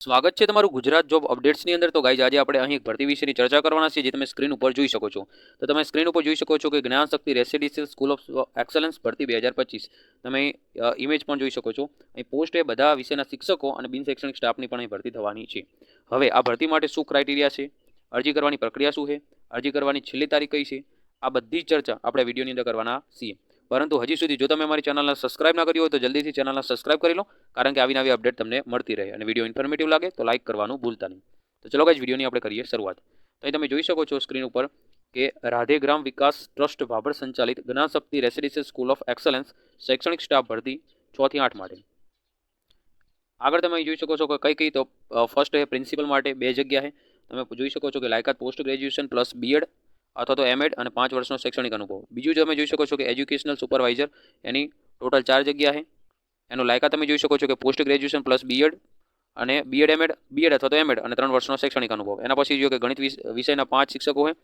સ્વાગત છે તમારું ગુજરાત જોબ અપડેટ્સની અંદર। તો ગાઈઝ આજે આપણે અહીં એક ભરતી વિશેની ચર્ચા કરવાના છીએ, જે તમે સ્ક્રીન ઉપર જોઈ શકો છો। તો તમે સ્ક્રીન ઉપર જોઈ શકો છો કે જ્ઞાન શક્તિ રેસિડેન્શિયલ સ્કૂલ ઓફ એક્સલન્સ ભરતી 2025 તમે ઇમેજ પણ જોઈ શકો છો। અહીં પોસ્ટ એ બધા વિષયના શિક્ષકો અને બિન શૈક્ષણિક સ્ટાફની પણ અહીં ભરતી થવાની છે। હવે આ ભરતી માટે શું ક્રાઇટેરિયા છે, અરજી કરવાની પ્રક્રિયા શું છે, અરજી કરવાની છેલ્લી તારીખ કઈ છે, આ બધી ચર્ચા આપણે વિડીયોની અંદર કરવાના છીએ। પરંતુ હજી સુધી જો તમે અમારી ચેનલને સબસ્ક્રાઇબ ના કરી હોય તો જલ્દીથી ચેનલને સબસ્ક્રાઇબ કરી લો, કારણ કે આવી નવી અપડેટ તમને મળતી રહે। અને વિડીયો ઇન્ફોર્મેટિવ લાગે તો લાઇક કરવાનું ભૂલતા નહીં। તો ચલો ગાઈઝ વિડીયોની આપણે કરીએ શરૂઆત। તો અહીં તમે જોઈ શકો છો સ્ક્રીન ઉપર કે રાધે ગ્રામ વિકાસ ટ્રસ્ટ ભાભર સંચાલિત જ્ઞાન શક્તિ રેસિડેન્શિયલ સ્કૂલ ઓફ એક્સલન્સ શૈક્ષણિક સ્ટાફ ભરતી 6 થી 8 માટે। આગળ તમે જોઈ શકો છો કે કઈ કઈ, તો ફર્સ્ટ है પ્રિન્સિપલ માટે 2 જગ્યા है। તમે જોઈ શકો છો કે લાયકાત પોસ્ટ ગ્રેજ્યુએશન પ્લસ બીએડ અથવા તો એમએડ અને 5 વર્ષનો શૈક્ષણિક અનુભવ। બીજું તમે જોઈ શકો છો કે એજ્યુકેશનલ સુપરવાઇઝર, એની ટોટલ 4 જગ્યા છે। એનો લાયકાત તમે જોઈ શકો છો કે પોસ્ટ ગ્રેજ્યુએશન પ્લસ બીએડ અને બીએડ એમએડ, બીએડ અથવા તો એમએડ અને 3 વર્ષનો શૈક્ષણિક અનુભવ। એના પછી જો કે ગણિત વિષયના 5 શિક્ષકો છે,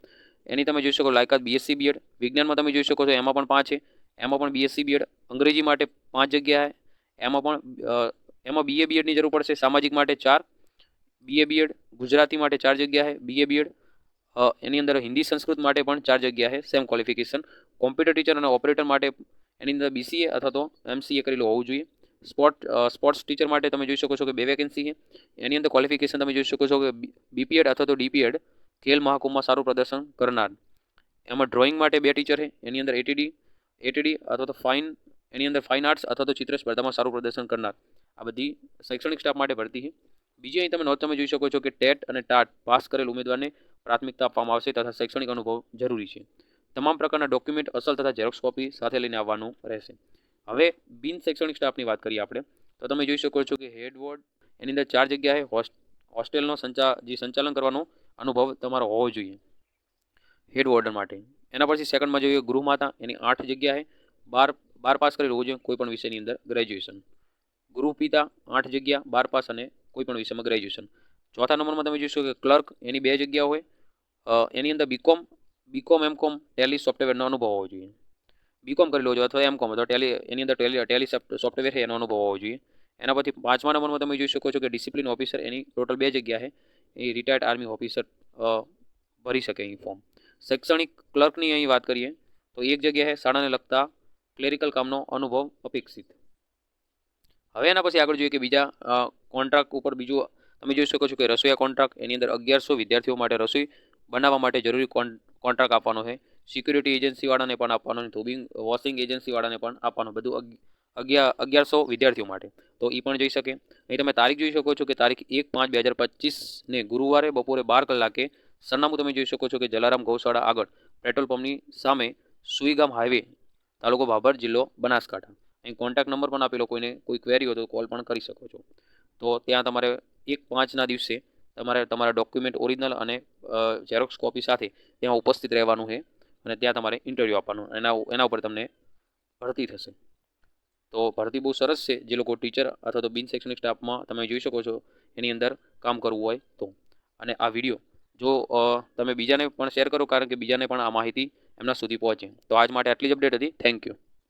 એની તમે જોઈ શકો લાયકાત બીએસસી બીએડ। વિજ્ઞાનમાં તમે જોઈ શકો છો એમાં પણ 5 છે, એમાં પણ બીએસસી બીએડ। અંગ્રેજી માટે 5 જગ્યા છે, એમાં પણ એમાં બીએ બીએડની જરૂર પડશે। સામાજિક માટે 4 બીએ બીએડ, ગુજરાતી માટે 4 જગ્યા છે બીએ બીએડ, એની અંદર હિન્દી સંસ્કૃત માટે પણ 4 જગ્યા છે સેમ ક્વોલિફિકેશન। કોમ્પ્યુટર ટીચર અને ઓપરેટર માટે એની અંદર બીસીએ અથવા તો એમસીએ કરેલું હોવું જોઈએ। સ્પોર્ટ્સ ટીચર માટે તમે જોઈ શકો છો કે 2 વેકેન્સી છે, એની અંદર ક્વોલિફિકેશન તમે જોઈ શકો છો કે બીપીએડ અથવા તો ડીપીએડ ખેલ મહાકુંભમાં સારું પ્રદર્શન કરનાર। એમાં ડ્રોઈંગ માટે 2 ટીચર છે, એની અંદર એટીડી અથવા તો એની અંદર ફાઇન આર્ટ્સ અથવા તો ચિત્ર સ્પર્ધામાં સારું પ્રદર્શન કરનાર। આ બધી શૈક્ષણિક સ્ટાફ માટે ભરતી છે। બીજી અહીં તમે નોંધ તમે જોઈ શકો છો કે ટેટ અને ટાટ પાસ કરેલ ઉમેદવારને પ્રાથમિકતા આપવામાં આવશે તથા શૈક્ષણિક અનુભવ જરૂરી છે। તમામ પ્રકારના ડોક્યુમેન્ટ અસલ તથા ઝેરોક્સ કોપી સાથે લઈને આવવાનું રહેશે। હવે બિન શૈક્ષણિક સ્ટાફની વાત કરીએ આપણે, તો તમે જોઈ શકો છો કે હેડ વોર્ડ, એની અંદર 4 જગ્યા છે। હોસ્ટેલનો સંચાલન કરવાનો અનુભવ તમારો હોવો જોઈએ હેડ વોર્ડન માટે। એના પછી સેકન્ડમાં જોઈએ ગૃહમાતા, એની 8 જગ્યા છે, 12 પાસ કરેલું હોવું જોઈએ કોઈ પણ વિષયની અંદર ગ્રેજ્યુએશન। ગૃહપિતા 8 જગ્યા, 12 પાસ અને કોઈ પણ વિષયમાં ગ્રેજ્યુએશન। ચોથા નંબરમાં તમે જોશો કે ક્લર્ક, એની 2 જગ્યા હોય, એની અંદર બીકોમ એમકોમ ટેલી સોફ્ટવેરનો અનુભવ હોવો જોઈએ। બીકોમ કરેલો જોઈએ અથવા એમકોમ અથવા ટેલી, એની અંદર ટેલી સોફ્ટવેર છે એનો અનુભવ હોવો જોઈએ। એના પછી 5મા નંબરમાં તમે જોઈ શકો છો કે ડિસિપ્લિન ઓફિસર, એની ટોટલ 2 જગ્યા છે, એ રિટાયર્ડ આર્મી ઓફિસર ભરી શકે અહીં ફોર્મ। શૈક્ષણિક ક્લર્કની અહીં વાત કરીએ તો 1 જગ્યા છે, શાળાને લગતા ક્લેરિકલ કામનો અનુભવ અપેક્ષિત। હવે એના પછી આગળ જોઈએ કે બીજા કોન્ટ્રાક્ટ ઉપર બીજું તમે જોઈ શકો છો કે રસોઈયા કોન્ટ્રાક્ટ, એની અંદર 1100 વિદ્યાર્થીઓ માટે રસોઈ બનાવવા માટે જરૂરી કોન્ટ્રાક્ટ આપવાનો છે। સિક્યુરિટી એજન્સીવાળાને પણ આપવાનો, ધોબિંગ વોશિંગ એજન્સીવાળાને પણ આપવાનો, બધું 1100 વિદ્યાર્થીઓ માટે, તો એ પણ જઈ શકે। અહીં તમે તારીખ જોઈ શકો છો કે તારીખ 1/5/2025 ને ગુરુવારે બપોરે 12 કલાકે। સરનામું તમે જોઈ શકો છો કે જલારામ ગૌશાળા આગળ પેટ્રોલ પંપની સામે, સુઈગામ હાઈવે, તાલુકો ભાભર, જિલ્લો બનાસકાંઠા। અહીં કોન્ટેક્ટ નંબર પણ આપેલો, કોઈને કોઈ ક્વેરી હોય તો કોલ પણ કરી શકો છો। તો ત્યાં તમારે 1/5ના દિવસે તમારે તમારા ડોક્યુમેન્ટ ઓરિજિનલ અને ઝેરોક્સ કોપી સાથે ત્યાં ઉપસ્થિત રહેવાનું છે અને ત્યાં તમારે ઇન્ટરવ્યૂ આપવાનું, એના ઉપર તમને ભરતી થશે। તો ભરતી બહુ સરસ છે, જે લોકો ટીચર અથવા તો બિન શૈક્ષણિક સ્ટાફમાં તમે જોઈ શકો છો એની અંદર કામ કરવું હોય તો। અને આ વિડીયો જો તમે બીજાને પણ શેર કરો, કારણ કે બીજાને પણ આ માહિતી એમના સુધી પહોંચે। તો આજ માટે આટલી જ અપડેટ હતી। Thank you.